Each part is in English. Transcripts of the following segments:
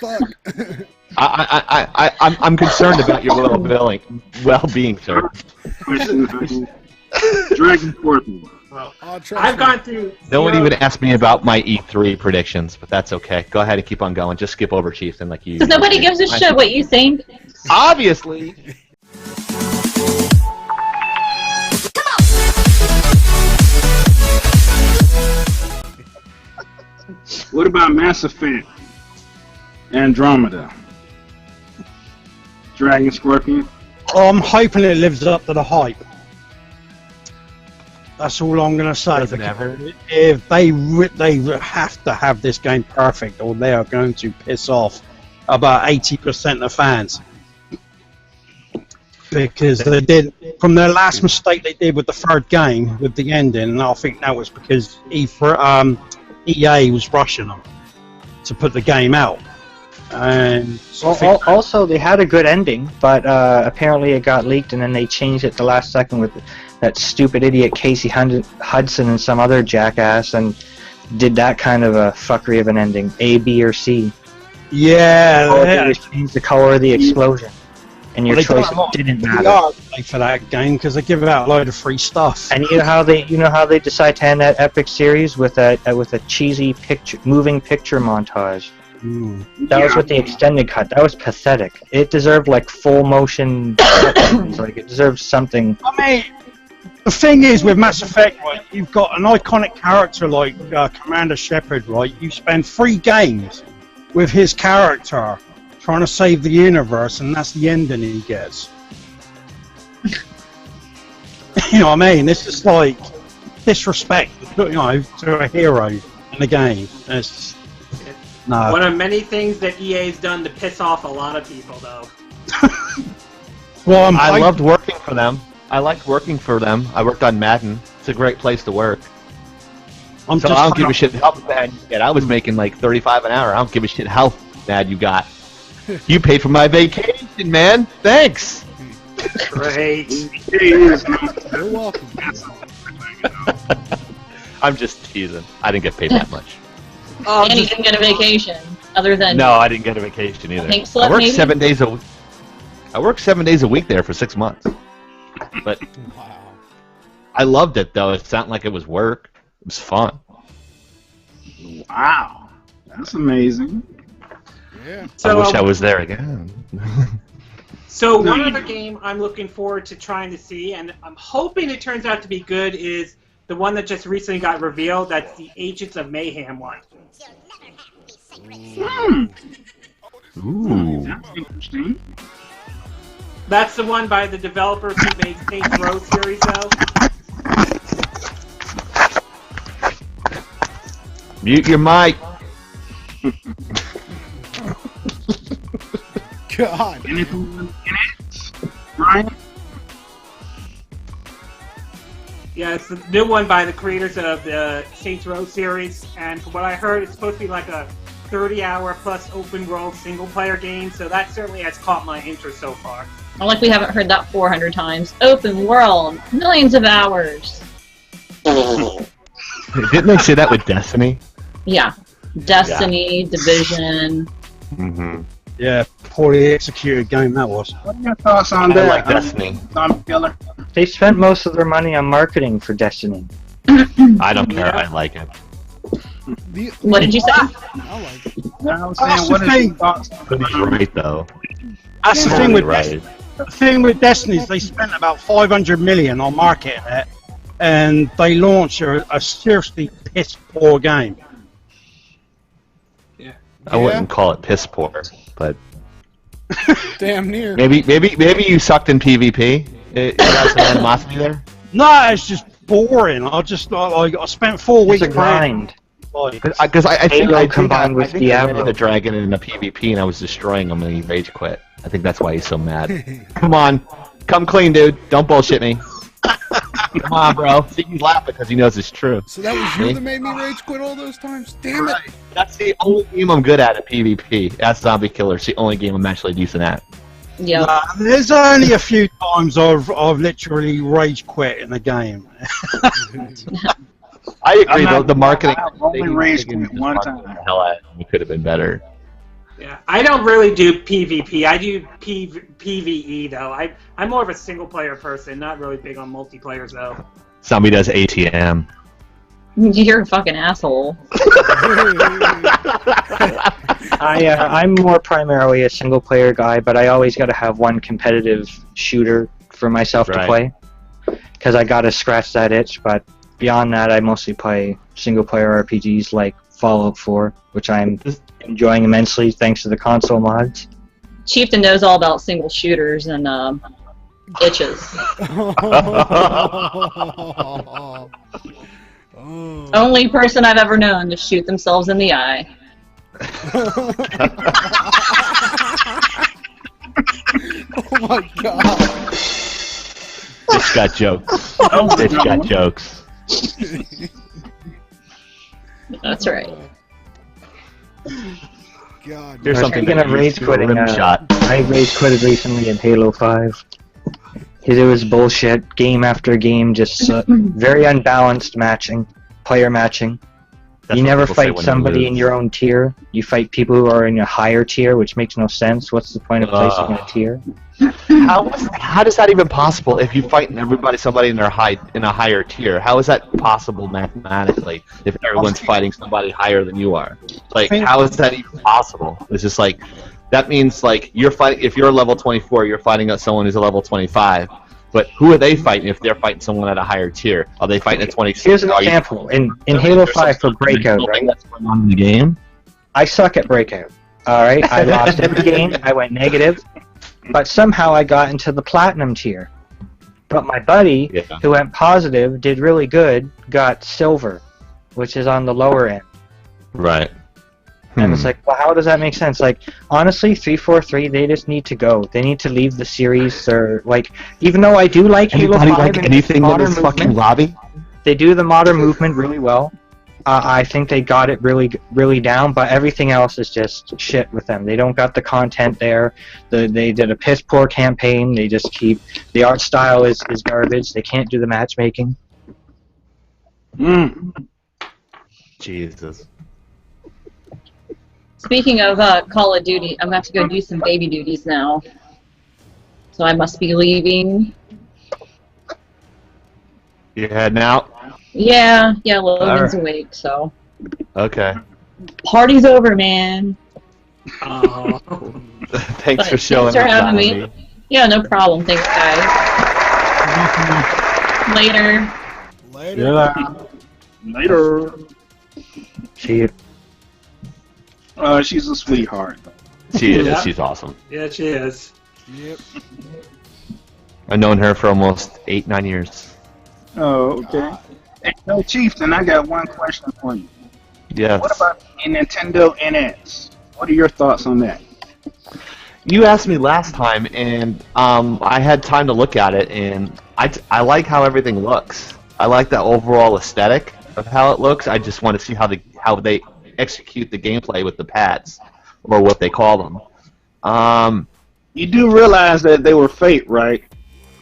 fuck? I'm concerned about your well-being, sir. Dragon Scorpion. I've gone through. No one even asked me about my E3 predictions, but that's okay. Go ahead and keep on going. Just skip over Chiefs and like you. Because nobody gives a shit what you think. Obviously. What about Mass Effect? Andromeda. Dragon Scorpion. I'm hoping it lives up to the hype. That's all I'm going to say. If they have to have this game perfect, or they are going to piss off about 80% of fans. Because they did, from their last mistake they did with the third game, with the ending, and I think that was because EA was rushing them to put the game out. And so also, they had a good ending, but apparently it got leaked, and then they changed it the last second with that stupid idiot Casey Hudson and some other jackass, and did that kind of a fuckery of an ending, A, B, or C. Yeah, all they did was change the color of the explosion, and your choice didn't matter. For that game because they give out a load of free stuff. And you know how they decide to end that epic series with a cheesy moving picture montage. That was with the extended cut. That was pathetic. It deserved like full motion cutscenes. Like it deserved something. I mean, the thing is with Mass Effect, right? You've got an iconic character like Commander Shepard, right? You spend 3 games with his character trying to save the universe, and that's the ending he gets. You know what I mean? It's just like disrespect, to a hero in the game. It's no. One of many things that EA's done to piss off a lot of people, though. Well, I loved working for them. I liked working for them. I worked on Madden. It's a great place to work. I don't give a shit how bad you get. I was making like $35 an hour. I don't give a shit how bad you got. You paid for my vacation, man. Thanks. Great. You're welcome. I'm just teasing. I didn't get paid that much. And you didn't get a vacation, other than... No, I didn't get a vacation either. Pink slip, I worked maybe? 7 days a week. I worked 7 days a week there for 6 months. But I loved it, though. It sounded like it was work. It was fun. Wow. That's amazing. Yeah. I wish I was there again. So one other game I'm looking forward to trying to see, and I'm hoping it turns out to be good, is the one that just recently got revealed. That's the Agents of Mayhem one. Ooh. That's interesting. That's the one by the developers who made Saints Row series, though. Mute your mic. God. Anything in it? Ryan? Yeah, it's the new one by the creators of the Saints Row series, and from what I heard, it's supposed to be like a 30-hour plus open-world single-player game, so that certainly has caught my interest so far. Well, like we haven't heard that 400 times. Open world, millions of hours. Didn't they say that with Destiny? Yeah. Destiny, Division. Mm-hmm. Yeah, poorly executed game that was. What are your thoughts on I that? like Destiny. Zombie Killer? They spent most of their money on marketing for Destiny. I don't care. I like it. What did you say? I like it. I was saying, what are your thoughts? But he's right, though. That's the He's thing with right. The thing with Destiny is they spent about 500 million on marketing it, and they launched a seriously piss poor game. I wouldn't call it piss poor, but Damn near. maybe you sucked in PvP. You got some animosity there. No, it's just boring. I spent 4 weeks It's a grind. Because I think Halo I combined with I Diablo. ran the dragon in a PvP and I was destroying him and he rage quit. I think that's why he's so mad. Come on, come clean, dude. Don't bullshit me. Come on, bro. See, he's laughing because he knows it's true. So that was you that made me rage quit all those times? Damn it. That's the only game I'm good at PvP. That's Zombie Killer. It's the only game I'm actually decent at. Yeah. There's only a few times I've literally rage quit in the game. I agree, though. The marketing. I've only raged quit one time. Hell, it could have been better. Yeah, I don't really do PvP. I do PvE though. I'm more of a single player person, not really big on multiplayers though. Somebody does ATM. You're a fucking asshole. I'm more primarily a single player guy, but I always got to have one competitive shooter for myself to play, because I got to scratch that itch. But beyond that, I mostly play single player RPGs like Fallout 4, which I'm enjoying immensely thanks to the console mods. Chieftain knows all about single shooters and itches. Only person I've ever known to shoot themselves in the eye. Oh my god. Bitch got jokes. Bitch got jokes. That's right. God. Here's something Speaking of rage quitting, shot. I rage quitted recently in Halo 5. Because it was bullshit, game after game, just very unbalanced player matching. That's you what never people say fight when somebody you in lose. your own tier. You fight people who are in a higher tier, which makes no sense. What's the point of placing in a tier? How is that even possible if you fight somebody in a higher tier? How is that possible mathematically if everyone's fighting somebody higher than you are? Like, how is that even possible? It's just like, that means like you're fighting. If you're a level 24, you're fighting someone who's a level 25. But who are they fighting if they're fighting someone at a higher tier? Are they fighting at 26? Here's an example. In Halo 5 for Breakout, right? That's going on in the game. I suck at Breakout. Alright, I lost every game, I went negative, but somehow I got into the Platinum tier. But my buddy, who went positive, did really good, got Silver, which is on the lower end. Right. And it's like, well, how does that make sense? Like, honestly, 343, they just need to go. They need to leave the series, or, like, even though I do like Halo 5 like and anything in modern this fucking movement, lobby? they do the modern movement really well. I think they got it really down, but everything else is just shit with them. They don't got the content there. They did a piss poor campaign. They just keep the art style is garbage. They can't do the matchmaking. Jesus. Speaking of Call of Duty, I'm going to have to go do some baby duties now. So I must be leaving. You heading out? Yeah, Logan's awake, so. Okay. Party's over, man. Thanks for showing Thanks for up, having me. Yeah, no problem. Thanks, guys. Later. Later. See you. She's a sweetheart. She is. Yeah. She's awesome. Yeah, she is. Yep. I've known her for almost 8-9 years. Oh, okay. Hey, no, Chieftain, I got one question for you. Yes. What about the Nintendo NX? What are your thoughts on that? You asked me last time, and I had time to look at it, and I like how everything looks. I like the overall aesthetic of how it looks. I just want to see how they execute the gameplay with the pads, or what they call them. You do realize that they were fake, right?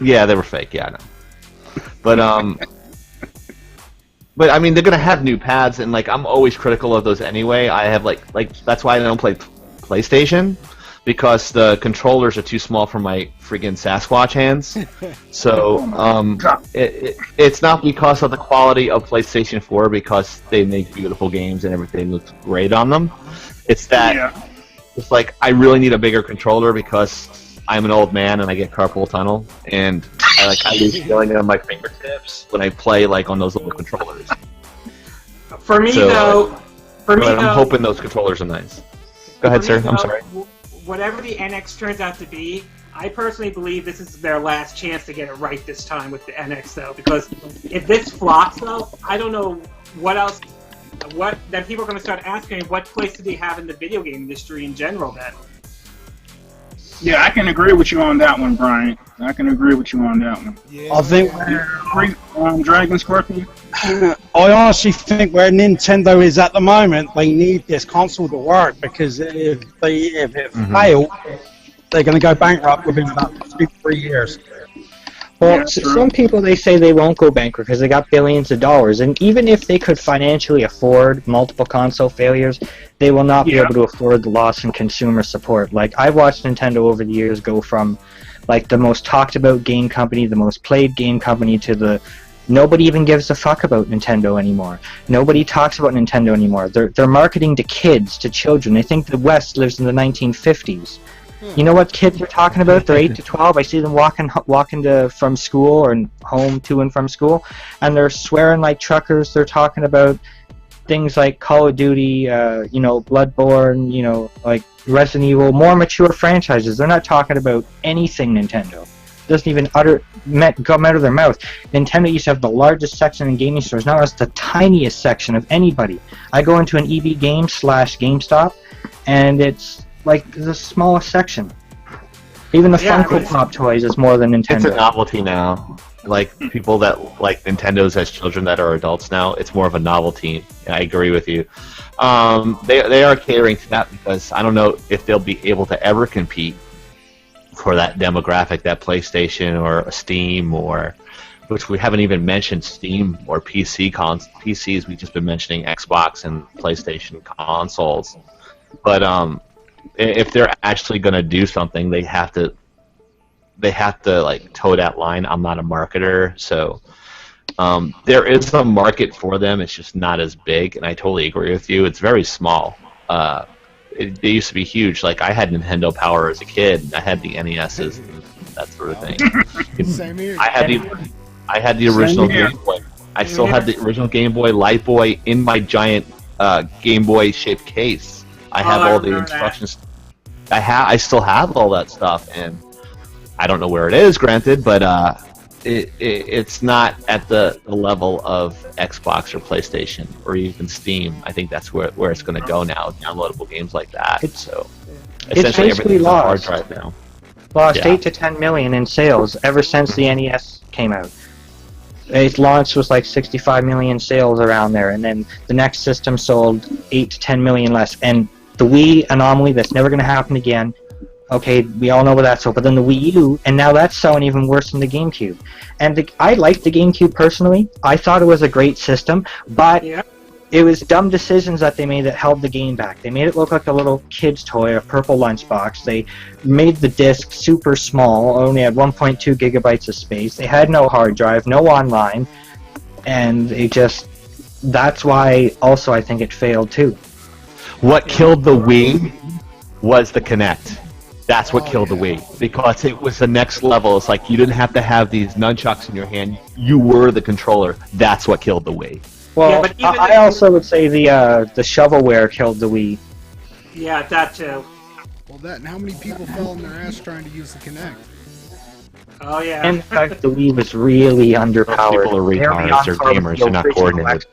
Yeah, they were fake. Yeah, I know. But I mean, they're gonna have new pads, and like I'm always critical of those anyway. I have like that's why I don't play PlayStation, because the controllers are too small for my friggin' Sasquatch hands. So it's not because of the quality of PlayStation 4, because they make beautiful games and everything looks great on them. It's that it's like I really need a bigger controller because I'm an old man and I get carpal tunnel, and I lose feeling on my fingertips when I play like on those little controllers. For me, I'm hoping those controllers are nice. Go ahead, sir. I'm sorry. Whatever the NX turns out to be, I personally believe this is their last chance to get it right this time with the NX, though. Because if this flops, though, I don't know what else. Then people are going to start asking, what place do they have in the video game industry in general? Then. Yeah, I can agree with you on that one, Brian. I can agree with you on that one. Yeah. I think Dragon Scorpion? I honestly think where Nintendo is at the moment, they need this console to work, because if it fails, they're going to go bankrupt within about 2-3 years. Well, Yeah, true. some people, they say they won't go bankrupt because they got billions of dollars, and even if they could financially afford multiple console failures, they will not be Yeah. able to afford the loss in consumer support. Like, I've watched Nintendo over the years go from, like, the most talked about game company, the most played game company, to the nobody even gives a fuck about Nintendo anymore. Nobody talks about Nintendo anymore. They're marketing to kids, to children. They think the West lives in the 1950s. You know what kids are talking about? They're 8 to 12. I see them walking from school or home to and from school, and they're swearing like truckers. They're talking about things like Call of Duty, Bloodborne, like Resident Evil, more mature franchises. They're not talking about anything Nintendo. It doesn't even come out of their mouth. Nintendo used to have the largest section in gaming stores. Now it's the tiniest section of anybody. I go into an EB Games / GameStop, and it's like the smallest section. Even the Funko Pop toys is more than Nintendo. It's a novelty now. Like, people that like Nintendos as children that are adults now, it's more of a novelty. I agree with you. They are catering to that because I don't know if they'll be able to ever compete for that demographic, that PlayStation or Steam, or which we haven't even mentioned Steam or PCs. We've just been mentioning Xbox and PlayStation consoles. But if they're actually going to do something, they have to like toe that line. I'm not a marketer, so there is a market for them. It's just not as big, and I totally agree with you. It's very small. They used to be huge. Like, I had Nintendo Power as a kid. I had the NESs and that sort of thing. Same here. I had the original Game Boy. I still had the original Game Boy, Light Boy in my giant Game Boy shaped case. I have all the instructions. I still have all that stuff, and I don't know where it is, granted, but it's not at the level of Xbox or PlayStation or even Steam. I think that's where it's going to go now. Downloadable games like that. So essentially, everything's on hard drive now. Lost 8 to 10 million in sales ever since the NES came out. Its launch was like 65 million sales around there, and then the next system sold 8 to 10 million less. And the Wii anomaly, that's never going to happen again. Okay, we all know what that's so. But then the Wii U, and now that's selling even worse than the GameCube. And I liked the GameCube personally. I thought it was a great system, but it was dumb decisions that they made that held the game back. They made it look like a little kid's toy, a purple lunchbox. They made the disc super small, only had 1.2 gigabytes of space. They had no hard drive, no online, and that's why also I think it failed too. What killed the Wii was the Kinect. That's what killed the Wii, because it was the next level. It's like you didn't have to have these nunchucks in your hand. You were the controller. That's what killed the Wii. Well, I also would say the shovelware killed the Wii. Yeah, that too. Well, that and how many people fell on their ass trying to use the Kinect? Oh yeah. In fact, the Wii was really underpowered. People are retards. They're gamers. They're not coordinated.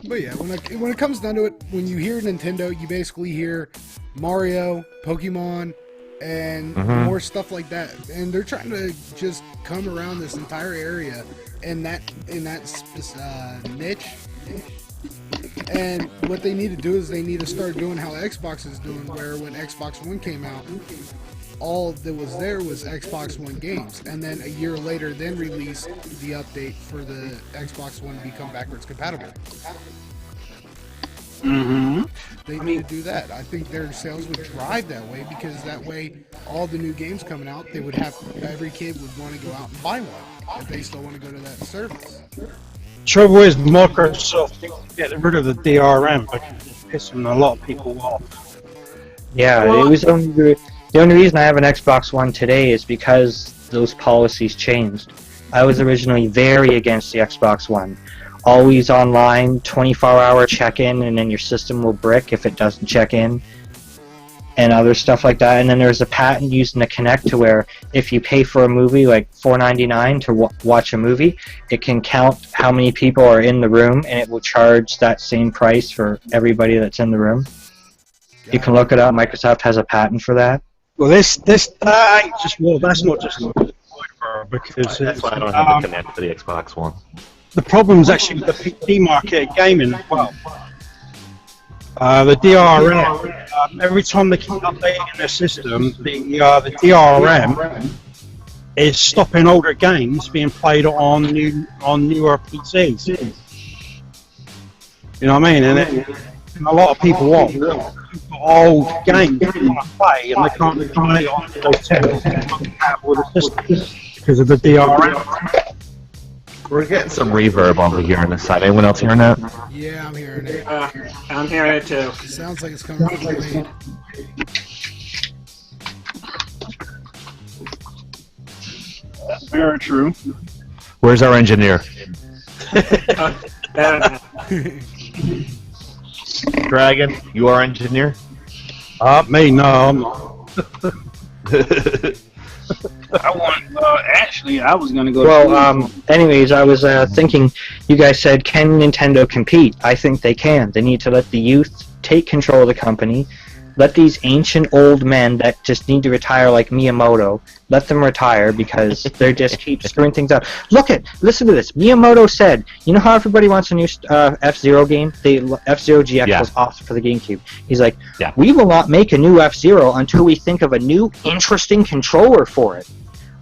But yeah, when it comes down to it, when you hear Nintendo, you basically hear Mario, Pokemon, and more stuff like that. And they're trying to just come around this entire area in that niche. And what they need to do is they need to start doing how Xbox is doing, where when Xbox One came out, all that was there was Xbox One games, and then a year later then released the update for the Xbox One to become backwards compatible. They need to do that. I think their sales would drive that way, because that way all the new games coming out, they would have, every kid would want to go out and buy one if they still want to go to that service. Trouble is, Microsoft needs to get rid of the DRM because it's pissing a lot of people off. Yeah, it was the only reason I have an Xbox One today is because those policies changed. I was originally very against the Xbox One. Always online, 24-hour check-in, and then your system will brick if it doesn't check in, and other stuff like that. And then there's a patent using the Kinect to where if you pay for a movie like $4.99 to watch a movie, it can count how many people are in the room, and it will charge that same price for everybody that's in the room. You can look it up. Microsoft has a patent for that. Well, that ain't just that's not just because That's why I don't have the Kinect for the Xbox One. The problem is actually with the PC market gaming as well. The DRM, every time they keep updating their system, the DRM is stopping older games being played on newer PCs. You know what I mean? And a lot of people want old games they want to play, and they can't play on those compatible with the system because of the DRM. We're getting some reverb over here on this side. Anyone else hearing that? Yeah, I'm hearing it. I'm hearing it too. It sounds like it's coming from the lead. That's very true. Where's our engineer? Dragon, you are engineer? Me, no, I'm not. I was gonna go. Well, anyways, I was thinking, you guys said, can Nintendo compete? I think they can. They need to let the youth take control of the company. Let these ancient old men that just need to retire like Miyamoto, let them retire because they just keep screwing things up. Listen to this. Miyamoto said, you know how everybody wants a new F-Zero game? F-Zero GX was awesome for the GameCube. He's like, we will not make a new F-Zero until we think of a new, interesting controller for it.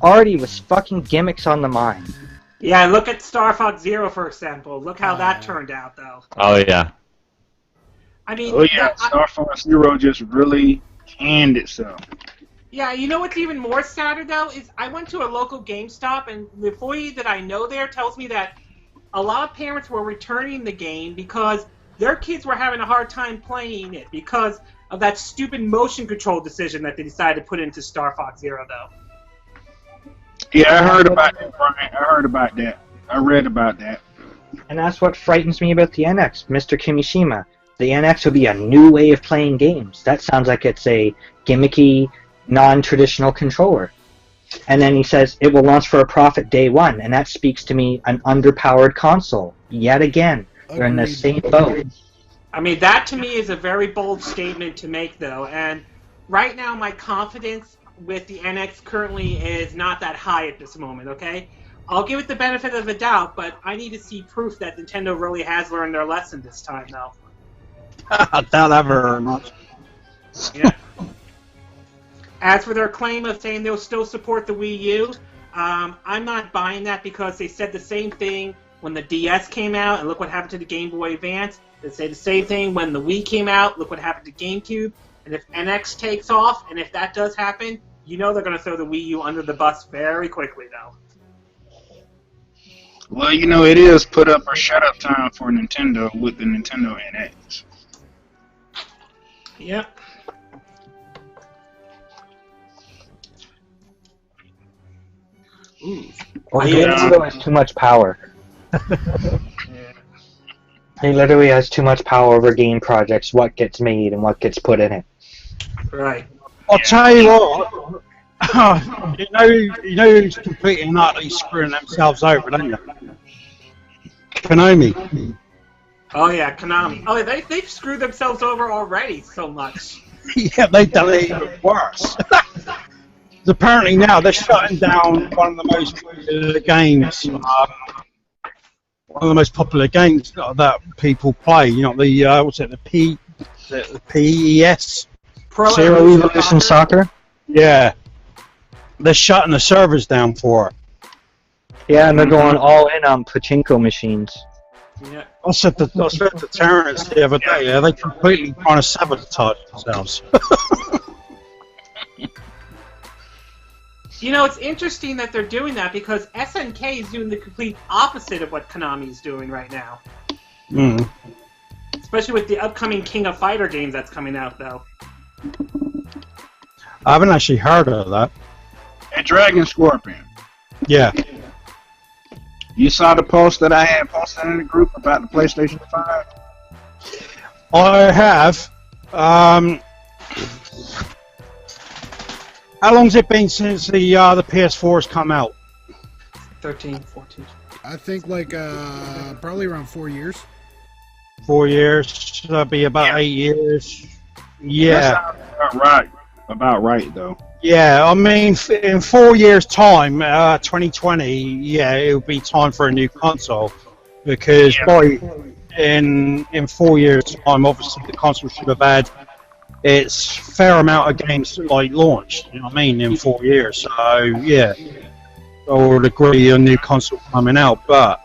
Already was fucking gimmicks on the mind. Yeah, look at Star Fox Zero, for example. Look how that turned out, though. Oh, yeah. I mean, Star Fox Zero just really canned itself. Yeah, you know what's even more sadder, though, is I went to a local GameStop, and the employee that I know there tells me that a lot of parents were returning the game because their kids were having a hard time playing it because of that stupid motion control decision that they decided to put into Star Fox Zero, though. Yeah, I heard about that, Brian. I heard about that. I read about that. And that's what frightens me about the NX, Mr. Kimishima. The NX will be a new way of playing games. That sounds like it's a gimmicky, non-traditional controller. And then he says it will launch for a profit day one, and that speaks to me an underpowered console. Yet again, we're in the same boat. I mean, that to me is a very bold statement to make, though. And right now, my confidence with the NX currently is not that high at this moment, okay? I'll give it the benefit of the doubt, but I need to see proof that Nintendo really has learned their lesson this time, though. I doubt that very much. Yeah. As for their claim of saying they'll still support the Wii U, I'm not buying that because they said the same thing when the DS came out, and look what happened to the Game Boy Advance. They say the same thing when the Wii came out, look what happened to GameCube. And if NX takes off, and if that does happen, you know they're going to throw the Wii U under the bus very quickly, though. Well, you know, it is put up or shut up time for Nintendo with the Nintendo NX. Yep. Well, Nintendo has too much power. He literally has too much power over game projects, what gets made and what gets put in it. Right. I'll tell you what. you know who's completely and utterly screwing themselves over, don't you? Konami. Oh yeah, Konami. Oh, they've screwed themselves over already so much. Yeah, they've done it even worse. Apparently now they're shutting down one of the most popular games. One of the most popular games that people play. You know, the PES. Pro Evolution Soccer? Yeah. They're shutting the servers down for it. Yeah, and they're going all in on pachinko machines. Yeah. I said to Terrence the other day, they completely trying to sabotage themselves. You know, it's interesting that they're doing that because SNK is doing the complete opposite of what Konami is doing right now. Mm. Especially with the upcoming King of Fighter games that's coming out, though. I haven't actually heard of that. And Dragon Scorpion. Yeah. You saw the post that I had posted in the group about the PlayStation 5? I have. How long's it been since the PS4 has come out? 13, 14. I think like probably around 4 years. 4 years. That'll be about 8 years. Yeah. That about right, though. Yeah, I mean, in 4 years' time, 2020, yeah, it'll be time for a new console because in 4 years' time, obviously the console should have had its fair amount of games like launched. You know what I mean? In 4 years. So yeah, I would agree a new console coming out. But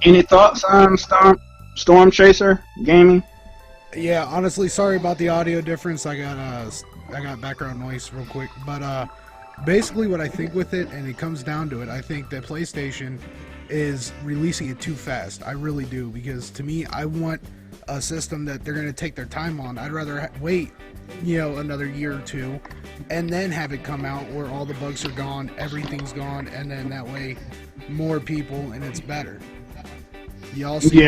Any thoughts on Storm Chaser Gaming? Yeah, honestly, sorry about the audio difference. I got background noise real quick, but basically what I think with it, and it comes down to it, I think that PlayStation is releasing it too fast. I really do, because to me, I want a system that they're going to take their time on. I'd rather wait, another year or two, and then have it come out where all the bugs are gone, everything's gone, and then that way more people and it's better. Y'all see,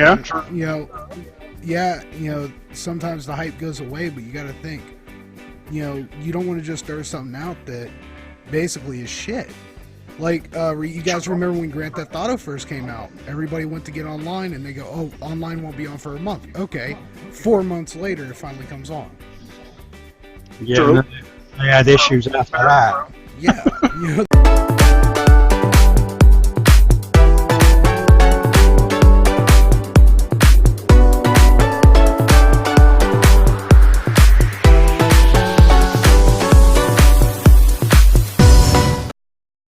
sometimes the hype goes away, but you got to think, you don't want to just throw something out that basically is shit. Like, you guys remember when Grand Theft Auto first came out? Everybody went to get online, and they go, oh, online won't be on for a month. Okay, 4 months later, it finally comes on. yeah, they had issues after that. Yeah,